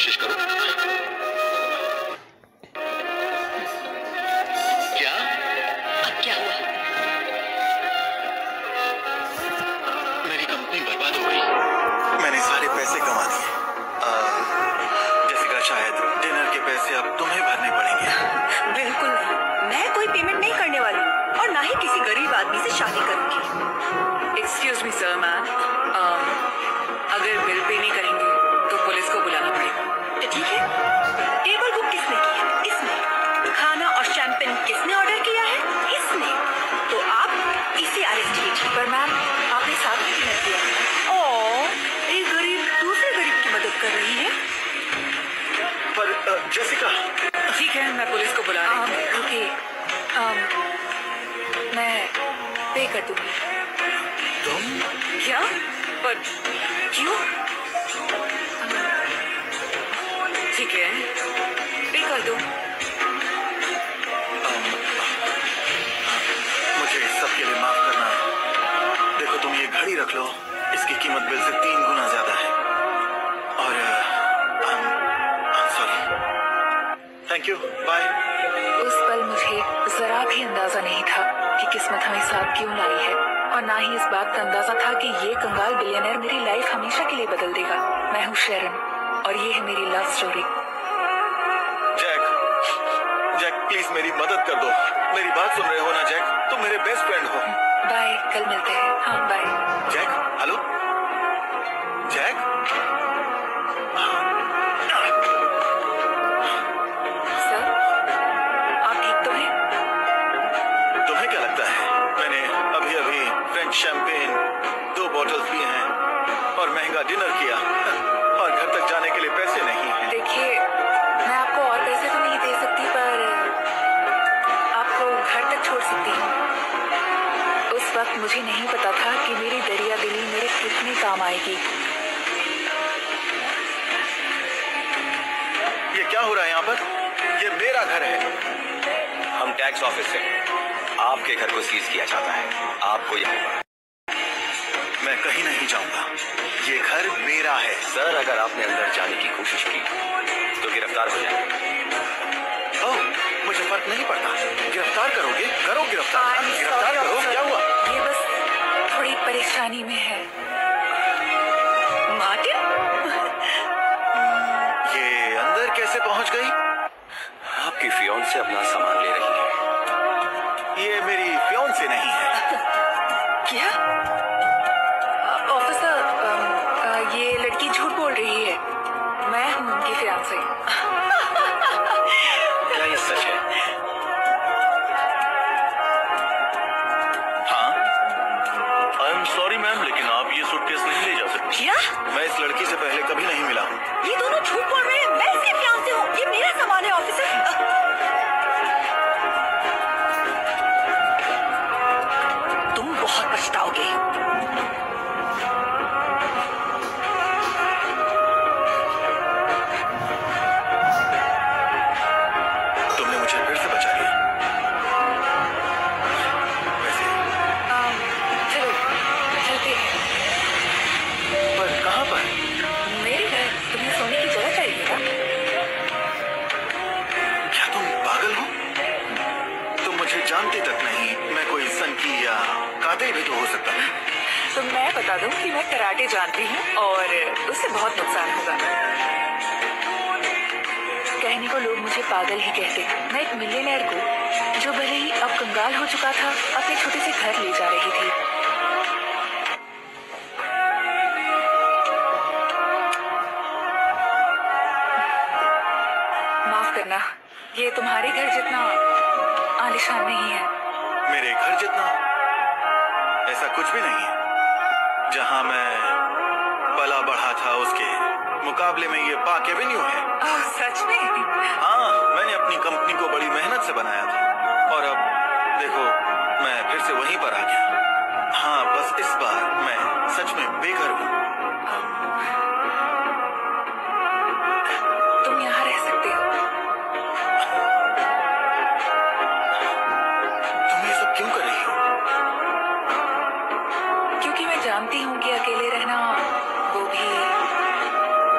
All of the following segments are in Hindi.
कोशिश करो। क्या? अब क्या हुआ? मेरी कंपनी बर्बाद हो गई। मैंने सारे पैसे कमा दिए। जेसिका, शायद डिनर के पैसे अब तुम्हें भरने पड़ेंगे। बिल्कुल नहीं, मैं कोई पेमेंट नहीं करने वाली और ना ही किसी गरीब आदमी से शादी करूंगी। एक्सक्यूज मी सर, मैम, अगर बिल पे नहीं करेंगे तो पुलिस को बुलाना पड़ेगा। तो ठीक है, टेबल बुक किसने की है? इसने। खाना और शैंपेन किसने ऑर्डर किया है? इसने। तो आप इसे अरेस्ट कीजिए। पर मैम, आपने साथ में डिनर किया है। ओह, एक गरीब दूसरे गरीब की मदद कर रही है। पर जेसिका। ठीक है, मैं पुलिस को बुला रही हूँ। ओके, मैं पे कर दूंगी। तुम? क्या? पर क्यों? ठीक है, पे कर दो। मुझे सबके लिए माफ करना। देखो, तुम ये घड़ी रख लो, इसकी कीमत बिल से 3 गुना ज्यादा है। और सॉरी। Thank you, bye. उस पल मुझे जरा भी अंदाजा नहीं था कि किस्मत हमें साथ क्यों लाई है, और ना ही इस बात का अंदाजा था कि ये कंगाल बिलियनर मेरी लाइफ हमेशा के लिए बदल देगा। मैं हूँ शेरन और ये है मेरी लव स्टोरी। जैक, प्लीज मेरी मदद कर दो। मेरी बात सुन रहे हो ना जैक? तुम मेरे बेस्ट फ्रेंड हो। बाय, कल मिलते हैं। हाँ, bye. Jack, hello Jack. Sir, आप ठीक तो हैं? तुम्हें क्या लगता है मैंने अभी अभी फ्रेंच शैंपेन 2 बॉटल्स पिए हैं और महंगा डिनर किया और घर तक जाने के लिए पैसे नहीं हैं। देखिए, मैं आपको और पैसे तो नहीं दे सकती, पर आपको घर तक छोड़ सकती हूँ। उस वक्त मुझे नहीं पता था कि मेरी दरिया दिली मेरे कितने काम आएगी। ये क्या हो रहा है यहाँ पर? ये मेरा घर है। हम टैक्स ऑफिस से आपके घर को सीज किया जाता है। आपको यहाँ मैं कहीं नहीं जाऊंगा। ये घर मेरा है। सर, अगर आपने अंदर जाने की कोशिश की तो गिरफ्तार हो जाएंगे। ओह, मुझे फर्क नहीं पड़ता। गिरफ्तार करोगे? करो गिरफ्तार। गिरफ्तार करो। क्या हुआ? ये बस थोड़ी परेशानी में है। मार्टिन, ये अंदर कैसे पहुंच गई? आपकी फियोंसे अपना सामान ले रही है। ये मेरी फियोंसे नहीं है। क्या? ऑफिसर, ये लड़की झूठ बोल रही है। मैं हूँ उनकी फियांसे। क्या ये सच है? हाँ, आई एम सॉरी मैम, लेकिन आप ये सूटकेस नहीं ले जा सकते। क्या? मैं इस लड़की से पहले कभी नहीं मिला हूँ। ये दोनों झूठ बोल रहे हैं। मैं इसके फियांसे हूँ। ये मेरा सामान है ऑफिसर। तुम बहुत पछताओगे। तुमने मुझे फिर से बचा लिया। वैसे चलो, चलते हैं। पर कहाँ पर? मेरे घर। तुम्हें सोने की जगह चाहिए ना? क्या तुम पागल हो? तुम मुझे जानती तक नहीं। मैं कोई सनकी या कातिल भी तो हो सकता है। तो मैं बता दूं कि मैं कराटे जानती हूँ और उससे बहुत नुकसान होगा। कहने को लोग मुझे पागल ही कहते। मैं एक मिलियनेयर को, जो भले ही अब कंगाल हो चुका था, अपने छोटे से घर ले जा रही थी। माफ करना, ये तुम्हारे घर जितना आलीशान नहीं है। मेरे घर जितना? ऐसा कुछ भी नहीं है। जहाँ मैं पला बढ़ा था उसके मुकाबले में ये पार्क एवेन्यू है। ओह, सच में? हाँ, मैंने अपनी कंपनी को बड़ी मेहनत से बनाया था और अब देखो, मैं फिर से वहीं पर आ गया। हाँ, बस इस बार मैं सच में बेघर हूँ। तुम यहाँ रह सकते हो। तुम ये सब क्यों कर रही हो? क्योंकि मैं जानती हूँ कि अकेले रहना, वो भी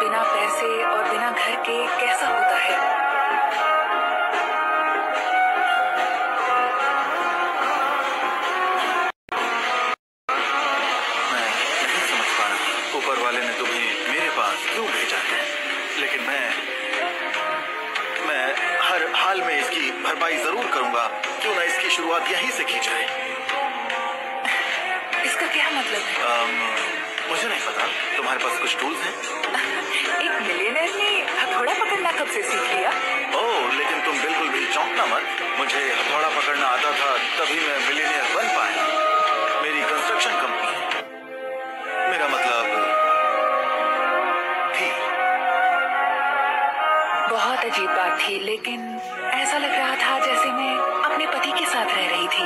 बिना पैसे और बिना घर करके कैसा होता है। मैं नहीं समझ पा रहा ऊपर वाले ने तुम्हें मेरे पास क्यों भेजा है, लेकिन मैं हर हाल में इसकी भरपाई जरूर करूंगा। क्यों ना इसकी शुरुआत यहीं से की जाए। इसका क्या मतलब है? मुझे नहीं पता। तुम्हारे पास कुछ टूल्स हैं? एक मिलियनेयर ने हथौड़ा पकड़ना कब से सीख लिया? ओह, लेकिन तुम बिल्कुल भी चौंकना मत। मुझे हथौड़ा पकड़ना आता था, तभी मैं मिलियनेयर बन पाया। मेरी कंस्ट्रक्शन कंपनी है। मेरा मतलब थी। बहुत अजीब बात थी, लेकिन ऐसा लग रहा था जैसे मैं अपने पति के साथ रह रही थी।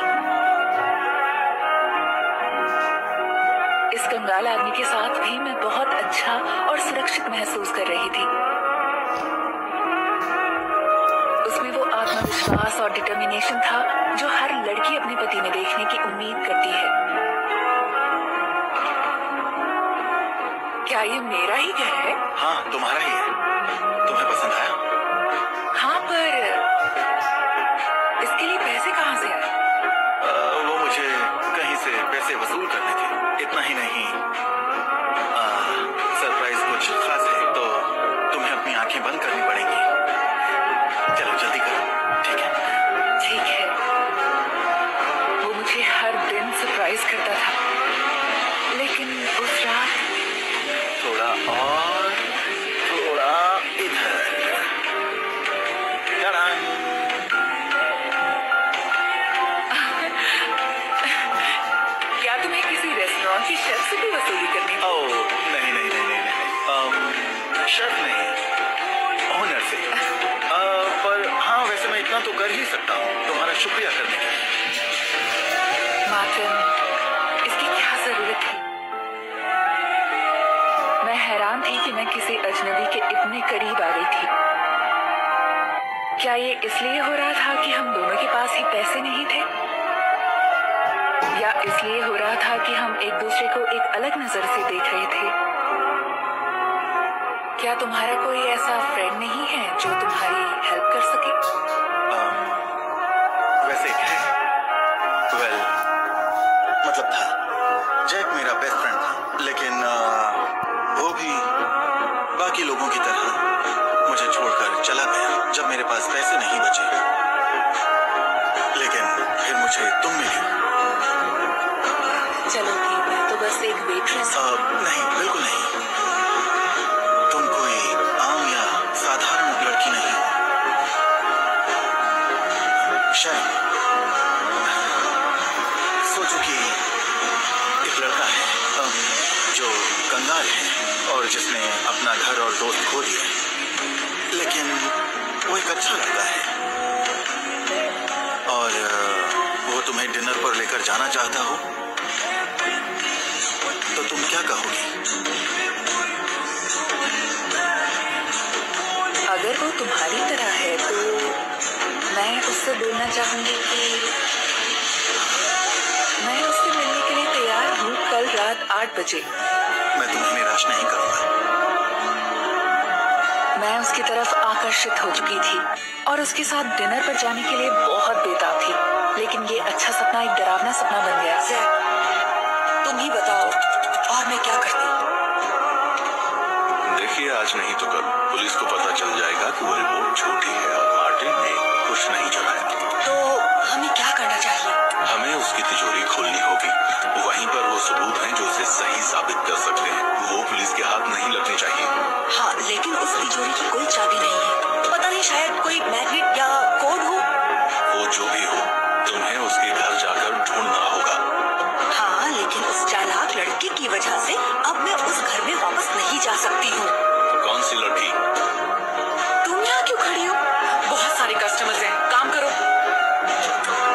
इस कंगाल आदमी के साथ भी मैं बहुत अच्छा और सुरक्षित महसूस कर रही थी। उसमें वो आत्मविश्वास और डिटर्मिनेशन था जो हर लड़की अपने पति में देखने की उम्मीद करती है। क्या ये मेरा ही घर है? हाँ, तुम्हारा ही है। तुम्हें पसंद आया? हाँ, पर इसके लिए पैसे कहाँ से आए? वो मुझे कहीं से पैसे वसूल करने थे। इतना ही नहीं, सरप्राइज कुछ खास है, तो तुम्हें अपनी आंखें बंद करनी पड़ेंगी। चलो जल्दी करो, ठीक है? ठीक है। वो मुझे हर दिन सरप्राइज करता था, लेकिन उस रात थोड़ा और थोड़ा इधर। क्या तुम्हें किसी रेस्टोरेंट की शेफ से भी वसूली करनी थी? ओह, नहीं नहीं नहीं नहीं नहीं, शेफ नहीं, ओनर से। पर हाँ, वैसे मैं इतना तो कर ही सकता हूँ तुम्हारा शुक्रिया करने के लिए। मार्टिन, इसकी क्या जरूरत थी? मैं हैरान थी कि मैं किसी अजनबी के इतने करीब आ गई थी। क्या ये इसलिए हो रहा था कि हम दोनों के पास ही पैसे नहीं थे, या इसलिए हो रहा था कि हम एक दूसरे को एक अलग नजर से देख रहे थे? क्या तुम्हारा कोई ऐसा फ्रेंड नहीं है जो तुम्हारी हेल्प कर सके? वैसे एक है। वेल, मतलब था। जैक मेरा बेस्ट फ्रेंड था, लेकिन वो भी बाकी लोगों की तरह मुझे छोड़कर चला गया जब मेरे पास पैसे नहीं बचे। लेकिन फिर मुझे तुम मिली। चलो ठीक है, तो बस एक वेट्रेस। नहीं, बिल्कुल नहीं। तुम कोई आम या साधारण लड़की नहीं हो। शायद सोचो कि एक लड़का है जो कंगाल है और जिसने अपना घर और दोस्त खो दिए, लेकिन वो एक अच्छा लड़का है और वो तुम्हें डिनर पर लेकर जाना चाहता हो, तो तुम क्या कहोगी? अगर वो तुम्हारी तरह है तो मैं उससे बोलना चाहूंगी कि मैं उससे मिलने के लिए तैयार हूँ कल रात 8 बजे। मैं तुम्हें निराश नहीं करूंगा। मैं उसकी तरफ आकर्षित हो चुकी थी और उसके साथ डिनर पर जाने के लिए बहुत बेताब थी, लेकिन ये अच्छा सपना एक डरावना सपना बन गया। जैक, तुम ही बताओ और मैं क्या करती? देखिए, आज नहीं तो कल पुलिस को पता चल जाएगा कि वो रिपोर्ट झूठी है और मार्टिन ने कुछ नहीं चुराया। तो हमें क्या करना चाहिए? हमें उसकी तिजोरी खोलनी होगी। वहीं पर वो सबूत हैं जो उसे सही साबित कर सकते हैं। वो पुलिस के हाथ नहीं लगने चाहिए। हाँ, लेकिन उस तिजोरी की कोई चाबी नहीं है। पता नहीं, शायद कोई मैग्नेट या कोड हो। वो जो भी हो, तुम्हें उसके घर जाकर ढूंढना होगा। हाँ, लेकिन उस चालाक लड़के की वजह से अब मैं उस घर में वापस नहीं जा सकती हूँ। कौन सी लड़की? तुम यहाँ क्यों खड़ी हो? बहुत सारे कस्टमर्स हैं, काम करो।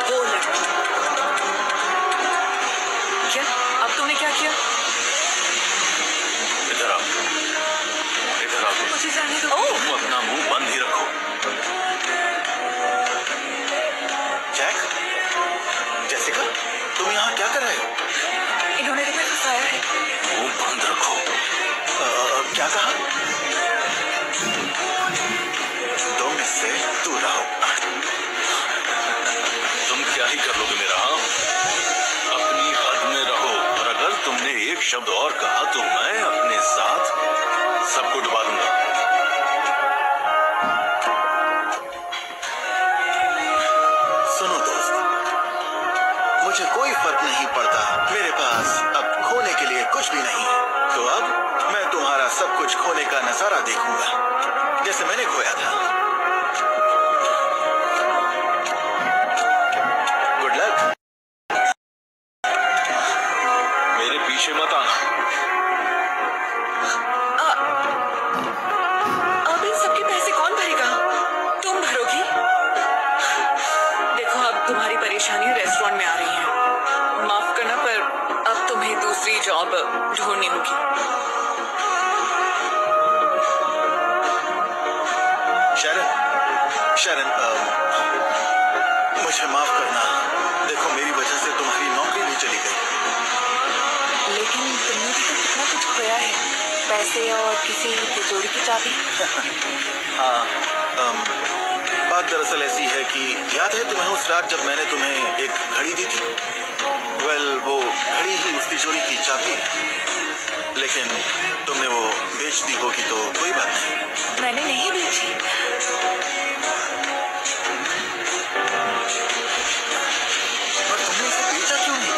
वो लड़की। क्या? अब तुमने क्या किया? परेशानियां रेस्टोरेंट में आ रही हैं। माफ करना पर अब तुम्हें दूसरी जॉब ढूंढनी होगी। शरण, मुझे माफ करना। देखो मेरी वजह से तुम्हारी नौकरी भी चली गई। लेकिन तुमने भी तो कितना कुछ खोया है, पैसे और किसी तिजोरी की चाबी। हाँ, बात दरअसल ऐसी है कि याद है तुम्हें उस रात जब मैंने तुम्हें एक घड़ी दी थी? वो घड़ी ही उस तिजोरी की चाबी है। लेकिन तुमने वो बेच दी होगी तो कोई बात नहीं। मैंने नहीं बेची। पर तुमने इसे बेचा क्यों नहीं?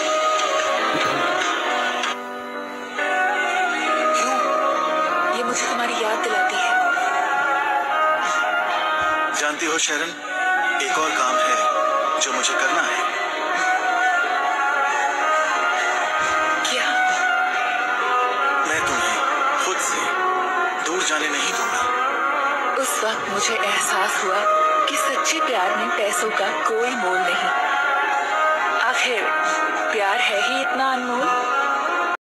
क्यों? ये मुझे तुम्हारी याद दिलाती है। जानती हो शरण, एक और काम है जो मुझे करना है। क्या? मैं तुम्हें खुद से दूर जाने नहीं दूंगा। उस वक्त मुझे एहसास हुआ कि सच्चे प्यार में पैसों का कोई मोल नहीं। आखिर प्यार है ही इतना अनमोल।